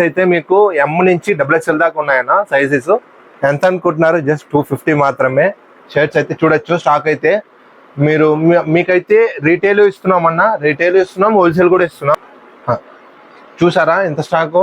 Sizes అయితే మీకు ఎం నుంచి XXL దాకా ఉన్నాయన్న సైజెస్. ఎంత అనుకుంటున్నారు? జస్ట్ 250 మాత్రమే. షర్ట్స్ అయితే చూడొచ్చు. స్టాక్ అయితే మీకైతే రీటైల్ ఇస్తున్నామన్నా, రీటైల్ ఇస్తున్నాం, హోల్సేల్ కూడా ఇస్తున్నాం. చూసారా ఎంత స్టాకు?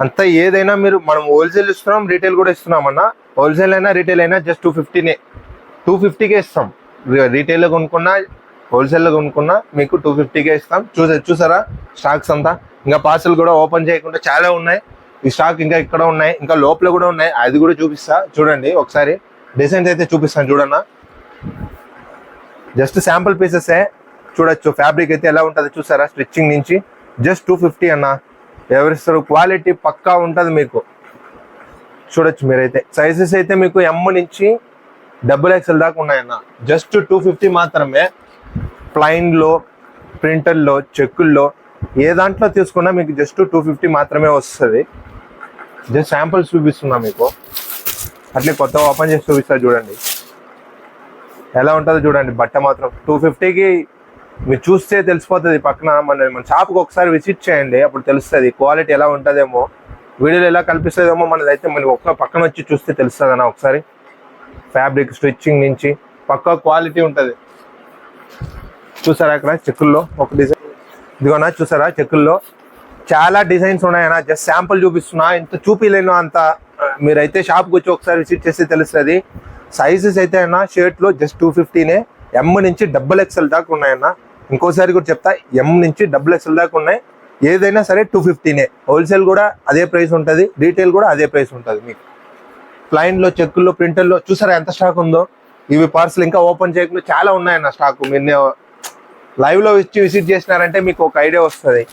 అంతా ఏదైనా మనం హోల్సేల్ ఇస్తున్నాం, రీటైల్ కూడా ఇస్తున్నామన్నా. హోల్సేల్ అయినా రీటైల్ అయినా జస్ట్ 250నే, 250కే ఇస్తాం. రీటైల్లో కొనుక్కున్నా, హోల్సేల్లో కొనుక్కున్నా మీకు 250కే ఇస్తాం. చూసారా స్టాక్స్ అంతా? ఇంకా పార్సల్ కూడా ఓపెన్ చేయకుండా చాలా ఉన్నాయి. ఈ స్టాక్ ఇంకా ఇక్కడ ఉన్నాయి, ఇంకా లోపల కూడా ఉన్నాయి. అది కూడా చూపిస్తా చూడండి ఒకసారి. డిజైన్స్ అయితే చూపిస్తాను చూడన్నా. జస్ట్ శాంపుల్ పీసెసే చూడొచ్చు. ఫ్యాబ్రిక్ అయితే ఎలా ఉంటుంది చూసారా? స్టిచ్చింగ్ నుంచి జస్ట్ 250 అన్న. ఎవరిస్తారు? క్వాలిటీ పక్కా ఉంటుంది మీకు. చూడొచ్చు మీరైతే. సైజెస్ అయితే మీకు ఎం నుంచి XXL దాకా ఉన్నాయన్న. జస్ట్ 250 మాత్రమే. ప్లైన్లో, ప్రింటర్లో, చెక్కుల్లో ఏ దాంట్లో తీసుకున్నా మీకు జస్ట్ 250 మాత్రమే వస్తుంది. జస్ట్ శాంపుల్స్ చూపిస్తున్నా మీకు. అట్లే కొత్త ఓపెన్ చేసి చూపిస్తా చూడండి ఎలా ఉంటుందో చూడండి. బట్ట మాత్రం 250కి మీరు చూస్తే తెలిసిపోతుంది. పక్కన మన షాప్కి ఒకసారి విజిట్ చేయండి, అప్పుడు తెలుస్తుంది క్వాలిటీ ఎలా ఉంటుందేమో. వీడియోలో ఎలా కల్పిస్తుందేమో మనదైతే మనకి ఒక్క పక్కన వచ్చి చూస్తే తెలుస్తుంది అన్న. ఒకసారి ఫ్యాబ్రిక్ స్టిచ్చింగ్ నుంచి పక్కా క్వాలిటీ ఉంటుంది. చూసారా అక్కడ చెక్కుల్లో ఒక డిజైన్ ఇదిగోనా? చూసారా చెక్కుల్లో చాలా డిజైన్స్ ఉన్నాయన్న. జస్ట్ శాంపుల్ చూపిస్తున్నా. ఇంత చూపిలేను అంత. మీరైతే షాప్కి వచ్చి ఒకసారి విజిట్ చేస్తే తెలుస్తుంది. సైజెస్ అయితే అన్న షర్ట్లో జస్ట్ 250నే. ఎం నుంచి XXL దాకా ఉన్నాయన్న. ఇంకోసారి కూడా చెప్తా, ఎం నుంచి XXL దాకా ఉన్నాయి. ఏదైనా సరే 250నే. హోల్సేల్ కూడా అదే ప్రైస్ ఉంటుంది, రీటైల్ కూడా అదే ప్రైస్ ఉంటుంది మీకు. ప్లైన్లో, చెక్కుల్లో, ప్రింటర్లో చూసారా ఎంత స్టాక్ ఉందో. ఇవి పార్సల్ ఇంకా ఓపెన్ చేయకుండా చాలా ఉన్నాయన్న స్టాక్. మీరు లైవ్లో వచ్చి విజిట్ చేసినారంటే మీకు ఒక ఐడియా వస్తుంది.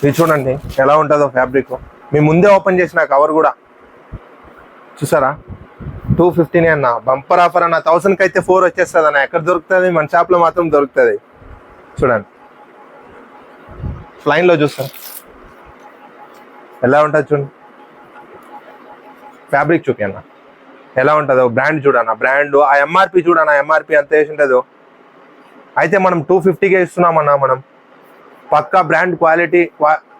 ఇది చూడండి ఎలా ఉంటుందో ఫ్యాబ్రిక్. మీ ముందే ఓపెన్ చేసిన కవర్ కూడా చూసారా? 250నే అన్న. బంపర్ ఆఫర్ అన్న. 1000కి అయితే 4 వచ్చేస్తుంది అన్న. ఎక్కడ దొరుకుతుంది? మన షాప్లో మాత్రం దొరుకుతుంది. చూడండి ప్లైన్లో చూస్తాను ఎలా ఉంటుంది చూడండి. ఫ్యాబ్రిక్ చూపి అన్న ఎలా ఉంటుందో. బ్రాండ్ చూడన్న, బ్రాండ్ ఆ ఎంఆర్పి చూడన్న. ఎంఆర్పి ఎంత వేసి ఉంటుందో. అయితే మనం 250కే ఇస్తున్నామన్నా. మనం పక్కా బ్రాండ్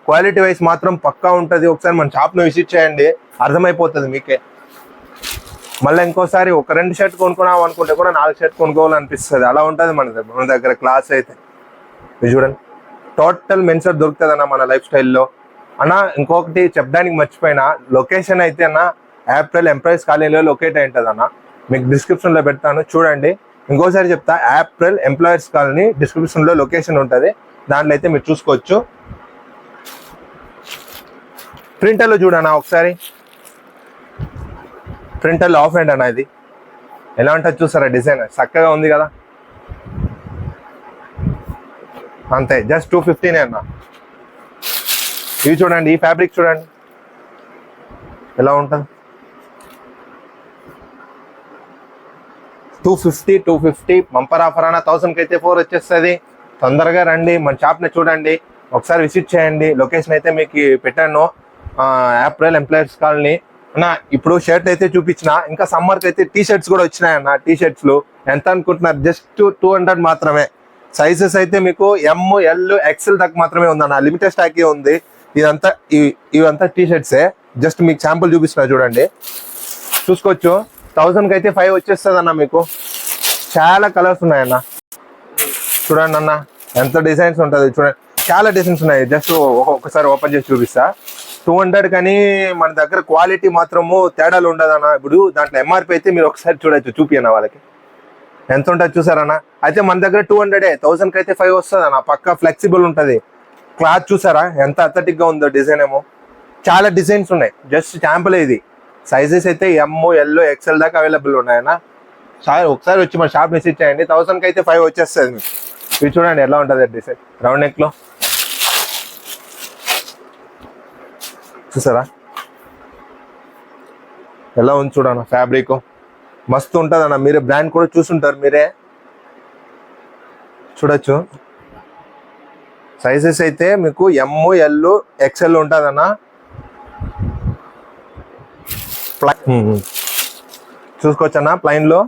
క్వాలిటీ వైజ్ మాత్రం పక్కా ఉంటుంది. ఒకసారి మన షాప్ను విజిట్ చేయండి, అర్థమైపోతుంది మీకే. మళ్ళీ ఇంకోసారి ఒక 2 షర్ట్ కొనుక్కున్నాం అనుకుంటే కూడా 4 షర్ట్ కొనుక్కోవాలనిపిస్తుంది. అలా ఉంటుంది మన దగ్గర క్లాస్ అయితే. ఇది చూడండి టోటల్ మెన్సర్ దొరుకుతుంది అన్న మన లైఫ్ స్టైల్లో అన్న. ఇంకొకటి చెప్పడానికి మర్చిపోయినా, లొకేషన్ అయితే అన్న ఏప్రిల్ ఎంప్లాయీస్ కాలనీలో లొకేట్ అయి ఉంటుంది అన్న. మీకు డిస్క్రిప్షన్లో పెడతాను చూడండి. ఇంకోసారి చెప్తా, ఏప్రిల్ ఎంప్లాయీస్ కాలనీ డిస్క్రిప్షన్లో లొకేషన్ ఉంటుంది. దాంట్లో అయితే మీరు చూసుకోవచ్చు. ప్రింటర్లో చూడన్నా ఒకసారి. ప్రింటర్లో ఆఫ్ హ్యాండ్ అన్న. ఇది ఎలా ఉంటుంది చూసారా? డిజైన్ చక్కగా ఉంది కదా. అంతే జస్ట్ 250నే అన్న. ఇవి చూడండి, ఈ ఫ్యాబ్రిక్ చూడండి ఎలా ఉంటుంది. 250 బంపర్ ఆఫర్ అన్న. 1000కి అయితే 4 వచ్చేస్తుంది. తొందరగా రండి, మన షాప్ని చూడండి, ఒకసారి విజిట్ చేయండి. లొకేషన్ అయితే మీకు పెట్టాను, ఏప్రిల్ ఎంప్లాయీస్ కాలనీ అన్న. ఇప్పుడు షర్ట్ అయితే చూపించిన, ఇంకా సమ్మర్కి అయితే టీ షర్ట్స్ కూడా వచ్చినాయన్న. టీ షర్ట్స్లు ఎంత అనుకుంటున్నారు? జస్ట్ 200 మాత్రమే. సైజెస్ అయితే మీకు ఎం, ఎల్, XL దాకా మాత్రమే ఉందన్న. లిమిటెడ్ స్టాకే ఉంది. ఇవంతా టీ షర్ట్సే. జస్ట్ మీకు శాంపుల్ చూపిస్తున్నా చూడండి. చూసుకోవచ్చు. 1000కి అయితే 5 వచ్చేస్తుంది అన్న. మీకు చాలా కలర్స్ ఉన్నాయన్న. చూడండి అన్న ఎంత డిజైన్స్ ఉంటుంది చూడండి. చాలా డిజైన్స్ ఉన్నాయి. జస్ట్ ఒకసారి ఓపెన్ చేసి చూపిస్తా. 200 కానీ మన దగ్గర క్వాలిటీ మాత్రము తేడాలు ఉండదన్న. ఇప్పుడు దాంట్లో ఎంఆర్పి అయితే మీరు ఒకసారి చూడొచ్చు. చూపియన్న వాళ్ళకి ఎంత ఉంటుంది చూసారన్న. అయితే మన దగ్గర 200. 1000కి అయితే 5 వస్తుంది అన్న. పక్కా ఫ్లెక్సిబుల్ ఉంటుంది. క్లాత్ చూసారా ఎంత అథెంటిక్ గా ఉందో. డిజైన్ ఏమో చాలా డిజైన్స్ ఉన్నాయి. జస్ట్ శాంపుల్ ఇది. సైజెస్ అయితే ఎం, ఎల్, XL దాకా అవైలబుల్ ఉన్నాయన్న. ఒకసారి వచ్చి మన షాప్ విజిట్ చేయండి. 1000కి అయితే 5 వచ్చేస్తుంది మీకు. ఇది చూడండి ఎలా ఉంటుంది డిజైన్. రౌండ్ నెక్ లో చూసారా ఎలా ఉంది చూడన్న. ఫ్యాబ్రిక్ మస్తు ఉంటుంది అన్న. మీరే బ్రాండ్ కూడా చూసుంటారు, మీరే చూడొచ్చు. సైజెస్ అయితే మీకు ఎం, ఎల్, XL ఉంటుంది అన్న. చూసుకోవచ్చు అన్న. ప్లైన్లో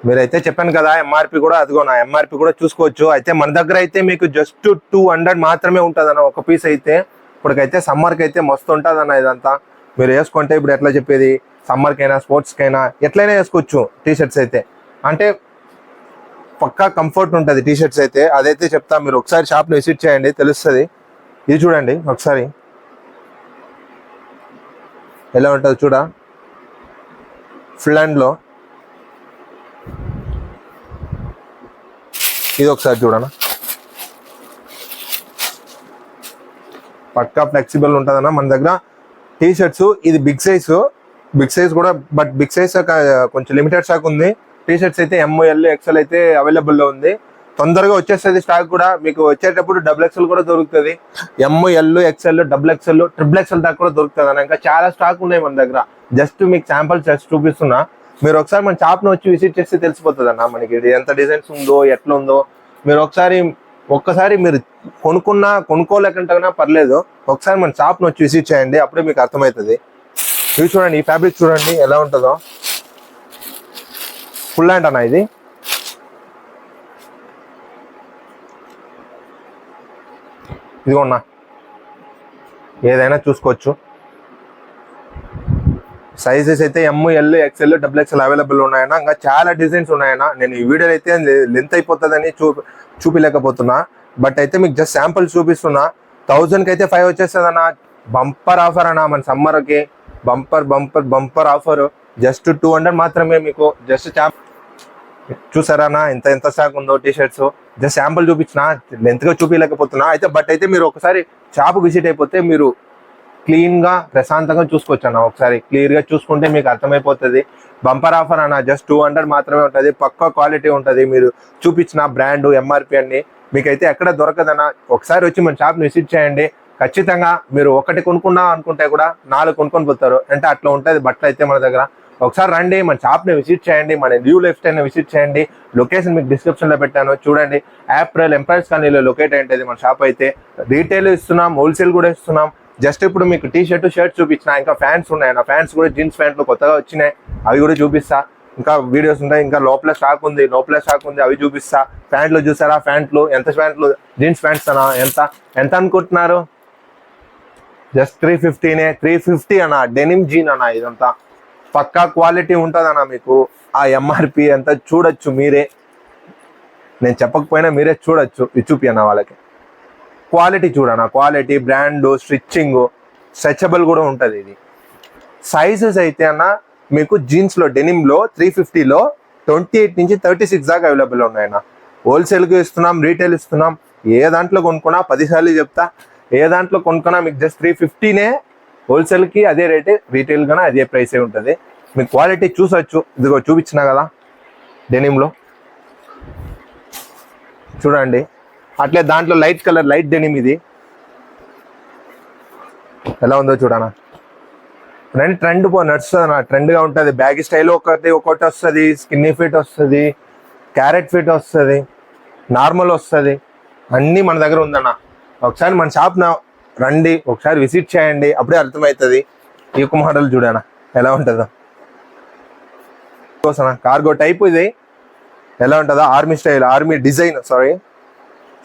మీరైతే చెప్పాను కదా ఎంఆర్పి కూడా, అదిగో నా ఎంఆర్పి కూడా చూసుకోవచ్చు. అయితే మన దగ్గర అయితే మీకు జస్ట్ 200 మాత్రమే ఉంటుంది అన్న ఒక పీస్ అయితే. ఇప్పటికైతే సమ్మర్కి అయితే మస్తు ఉంటుంది అన్న ఇదంతా. మీరు వేసుకుంటే ఇప్పుడు ఎట్లా చెప్పేది, సమ్మర్కైనా స్పోర్ట్స్కైనా ఎట్లయినా వేసుకోవచ్చు టీషర్ట్స్ అయితే. అంటే పక్కా కంఫర్ట్ ఉంటుంది టీషర్ట్స్ అయితే, అదైతే చెప్తా. మీరు ఒకసారి షాప్ని విజిట్ చేయండి తెలుస్తుంది. ఇది చూడండి ఒకసారి ఎలా ఉంటుంది చూడ, ఫుల్ హ్యాండ్లో. ఇది ఒకసారి చూడనా, పక్కా ఫ్లెక్సిబుల్ ఉంటుందన్న మన దగ్గర టీ షర్ట్స్. ఇది బిగ్ సైజ్ కూడా, బట్ బిగ్ సైజ్ కొంచెం లిమిటెడ్ స్టాక్ ఉంది. టీ షర్ట్స్ అయితే ML XL అయితే అవైలబుల్లో ఉంది. తొందరగా వచ్చేస్తుంది స్టాక్ కూడా. మీకు వచ్చేటప్పుడు XXL కూడా దొరుకుతుంది. ML XL XXL XXL దాకా కూడా దొరుకుతుంది అన్న. ఇంకా చాలా స్టాక్ ఉన్నాయి మన దగ్గర. జస్ట్ మీకు శాంపుల్స్ జస్ట్ చూపిస్తున్నా. మీరు ఒకసారి మన షాప్ను వచ్చి విజిట్ చేస్తే తెలిసిపోతుంది అన్న మనకి ఎంత డిజైన్స్ ఉందో ఎట్లా ఉందో. మీరు ఒక్కసారి మీరు కొనుక్కోలేకుంటే పర్లేదు, ఒకసారి మన షాప్ను వచ్చి విజిట్ చేయండి, అప్పుడే మీకు అర్థమవుతుంది. ఇవి చూడండి, ఈ ఫ్యాబ్రిక్ చూడండి ఎలా ఉంటుందో. ఫుల్ హ్యాండ్ అన్న ఇది. ఇదిగోన్నా ఏదైనా చూసుకోవచ్చు. సైజెస్ అయితే ML XL XXL అవైలబుల్ ఉన్నాయన్నా. ఇంకా చాలా డిజైన్స్ ఉన్నాయన్నా. నేను ఈ వీడియోలో అయితే లెంత్ అయిపోతుందని చూపిలేకపోతున్నా, బట్ అయితే మీకు జస్ట్ శాంపుల్ చూపిస్తున్నా. 1000కి అయితే 5 వచ్చేస్తుంది అన్న. బంపర్ ఆఫర్ అన్న మన సమ్మర్కి. Bumper offer. జస్ట్ 200 మాత్రమే మీకు. జస్ట్ చూసారా ఎంత స్టాక్ ఉందో టీ షర్ట్స్. జస్ట్ శాంపుల్ చూపించిన, లెంత్గా చూపించలేకపోతున్నా అయితే. బట్ అయితే మీరు ఒకసారి షాప్ విజిట్ అయిపోతే మీరు క్లీన్గా ప్రశాంతంగా చూసుకోవచ్చు అన్న. ఒకసారి క్లియర్గా చూసుకుంటే మీకు అర్థమైపోతుంది. బంపర్ ఆఫర్ అన్న, జస్ట్ 200 మాత్రమే ఉంటుంది. పక్కా క్వాలిటీ ఉంటుంది. మీరు చూపించిన బ్రాండ్ MRP అన్ని మీకైతే ఎక్కడ దొరకదన్న. ఒకసారి వచ్చి మన షాప్ని విజిట్ చేయండి. ఖచ్చితంగా మీరు ఒకటి కొనుక్కున్నా అనుకుంటే కూడా 4 కొనుక్కొని పోతారు. అంటే అట్లా ఉంటుంది బట్టలు అయితే మన దగ్గర. ఒకసారి రండి, మన షాప్ని విజిట్ చేయండి, మన న్యూ లైఫ్ స్టైల్ని విజిట్ చేయండి. లొకేషన్ మీకు డిస్క్రిప్షన్లో పెట్టాను చూడండి. ఏప్రిల్ ఎంపైర్స్ కాలనీలో లొకేట్ అయింటుంది మన షాప్ అయితే. రీటైల్ ఇస్తున్నాం, హోల్సేల్ కూడా ఇస్తున్నాం. జస్ట్ ఇప్పుడు మీకు టీ షర్ట్ చూపించిన. ఇంకా ఫ్యాన్స్ ఉన్నాయి, నా ఫ్యాన్స్ కూడా జీన్స్ ప్యాంట్లు కొత్తగా వచ్చినాయి, అవి కూడా చూపిస్తా. ఇంకా వీడియోస్ ఉంటాయి. ఇంకా లోపల స్టాక్ ఉంది, అవి చూపిస్తా. ప్యాంట్లు చూసారా, ప్యాంట్లు జీన్స్ ప్యాంట్స్ అన్న ఎంత అనుకుంటున్నారు? జస్ట్ 350 అన్న. డెనిమ్ జీన్ అన్న, ఇదంతా పక్కా క్వాలిటీ ఉంటుంది అన్న. మీకు ఆ MRP అంతా చూడొచ్చు మీరే, నేను చెప్పకపోయినా మీరే చూడొచ్చు. ఇది చూపి అన్న వాళ్ళకి. క్వాలిటీ చూడన్న, క్వాలిటీ, బ్రాండ్, స్టిచ్చింగ్, స్ట్రెచబుల్ కూడా ఉంటుంది. ఇది సైజెస్ అయితే అన్న మీకు జీన్స్లో డెనిమ్లో 350లో 28 నుంచి 36 దాకా అవైలబుల్ ఉన్నాయన్న. హోల్సేల్కి ఇస్తున్నాం, రీటైల్ ఇస్తున్నాం. ఏ దాంట్లో కొనుక్కున్నా 10 సార్లు చెప్తా, ఏ దాంట్లో కొనుక్కున్నా మీకు జస్ట్ 350నే. హోల్సేల్కి అదే రేటే, రీటైల్ కన్నా అదే ప్రైసే ఉంటుంది. మీకు క్వాలిటీ చూసొచ్చు. ఇదిగో చూపించిన కదా డెనిమ్లో చూడండి. అట్లే దాంట్లో లైట్ డెనిమ్. ఇది ఎలా ఉందో చూడనా. ట్రెండ్ నడుస్తుంది అన్న, ట్రెండ్గా ఉంటుంది. బ్యాగీ స్టైల్ ఒకటి వస్తుంది, స్కిన్నీ ఫిట్ వస్తుంది, క్యారెట్ ఫిట్ వస్తుంది, నార్మల్ వస్తుంది, అన్నీ మన దగ్గర ఉందన్న. ఒకసారి మన షాప్ రండి, ఒకసారి విజిట్ చేయండి, అప్పుడే అర్థమవుతుంది. ఈ మోడల్ చూడనా ఎలా ఉంటుందో. కార్గో టైప్ ఇది ఎలా ఉంటుందో, army style, army design.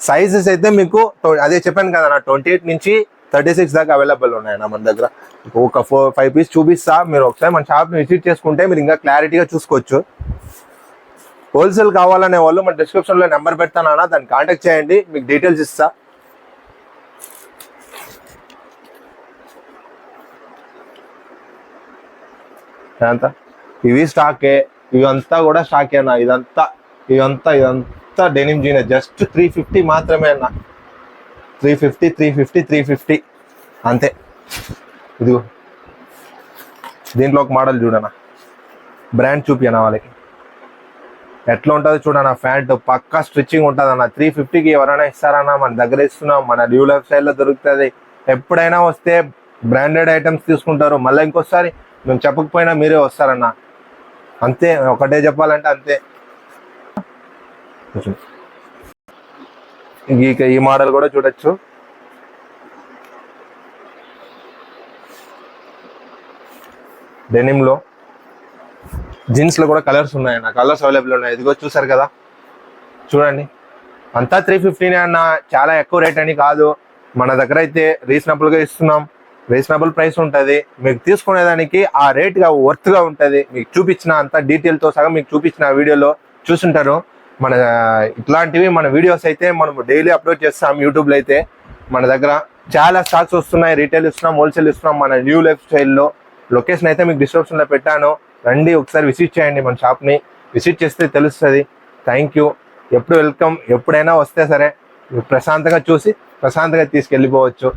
Sizes అయితే మీకు అదే చెప్పాను కదా, 28 నుంచి 36 దాకా అవైలబుల్ ఉన్నాయన్న మన దగ్గర. ఒక 4-5 పీస్ చూపిస్తా. మీరు ఒకసారి మన షాప్ని విజిట్ చేసుకుంటే మీరు ఇంకా క్లారిటీగా చూసుకోవచ్చు. హోల్సేల్ కావాలనే వాళ్ళు మన డిస్క్రిప్షన్లో నెంబర్ పెడతాను అన్న, దాన్ని కాంటాక్ట్ చేయండి, మీకు డీటెయిల్స్ ఇస్తా. అంతా ఇవి స్టాకే, ఇవంతా కూడా స్టాకే అన్న. ఇదంతా డెనిమ్ జీన్. జస్ట్ 350 మాత్రమే అన్న. 350 అంతే. ఇదిగో దీంట్లో ఒక మోడల్ చూడనా, బ్రాండ్ చూపియనా వాళ్ళకి ఎట్లా ఉంటుందో చూడనా. ప్యాంట్ పక్కా స్టిచ్చింగ్ ఉంటుంది అన్న. 350కి ఎవరైనా ఇస్తారన్నా, మన దగ్గర ఇస్తున్నాం. మన న్యూ లైఫ్ స్టైల్లో దొరుకుతుంది. ఎప్పుడైనా వస్తే బ్రాండెడ్ ఐటమ్స్ తీసుకుంటారు. మళ్ళీ ఇంకోసారి మేము చెప్పకపోయినా మీరే వస్తారన్న. అంతే, ఒకటే చెప్పాలంటే అంతే. ఈ మోడల్ కూడా చూడొచ్చు. డెనిమ్లో జీన్స్ లో కూడా కలర్స్ ఉన్నాయి అన్న, కలర్స్ అవైలబుల్ ఉన్నాయి. ఇదిగో చూసారు కదా, చూడండి అంతా 350 అన్న, చాలా ఎక్కువ రేట్ అని కాదు. మన దగ్గర అయితే రీజనబుల్ గా ఇస్తున్నాం, రీజనబుల్ ప్రైస్ ఉంటుంది. మీకు తీసుకునేదానికి ఆ రేట్ గా వర్త్ గా ఉంటుంది. మీకు చూపించిన అంత డీటెయిల్ తో సగం మీకు చూపించిన వీడియోలో చూసుంటారు. మన ఇట్లాంటివి మన వీడియోస్ అయితే మనం డైలీ అప్లోడ్ చేస్తాం యూట్యూబ్ లో. అయితే మన దగ్గర చాలా స్టాక్స్ వస్తున్నాయి, రీటైల్ ఇస్తున్నాం, హోల్సేల్ ఇస్తున్నాం. మన న్యూ లైఫ్ స్టైల్లో లొకేషన్ అయితే మీకు డిస్క్రిప్షన్ లో పెట్టాను, రండి ఒకసారి విజిట్ చేయండి. మన షాప్ ని విజిట్ చేస్తే తెలుస్తుంది. Thank you. ఎప్పుడు వెల్కమ్, ఎప్పుడైనా వస్తే సరే ప్రశాంతంగా చూసి ప్రశాంతంగా తీసుకెళ్ళిపోవచ్చు.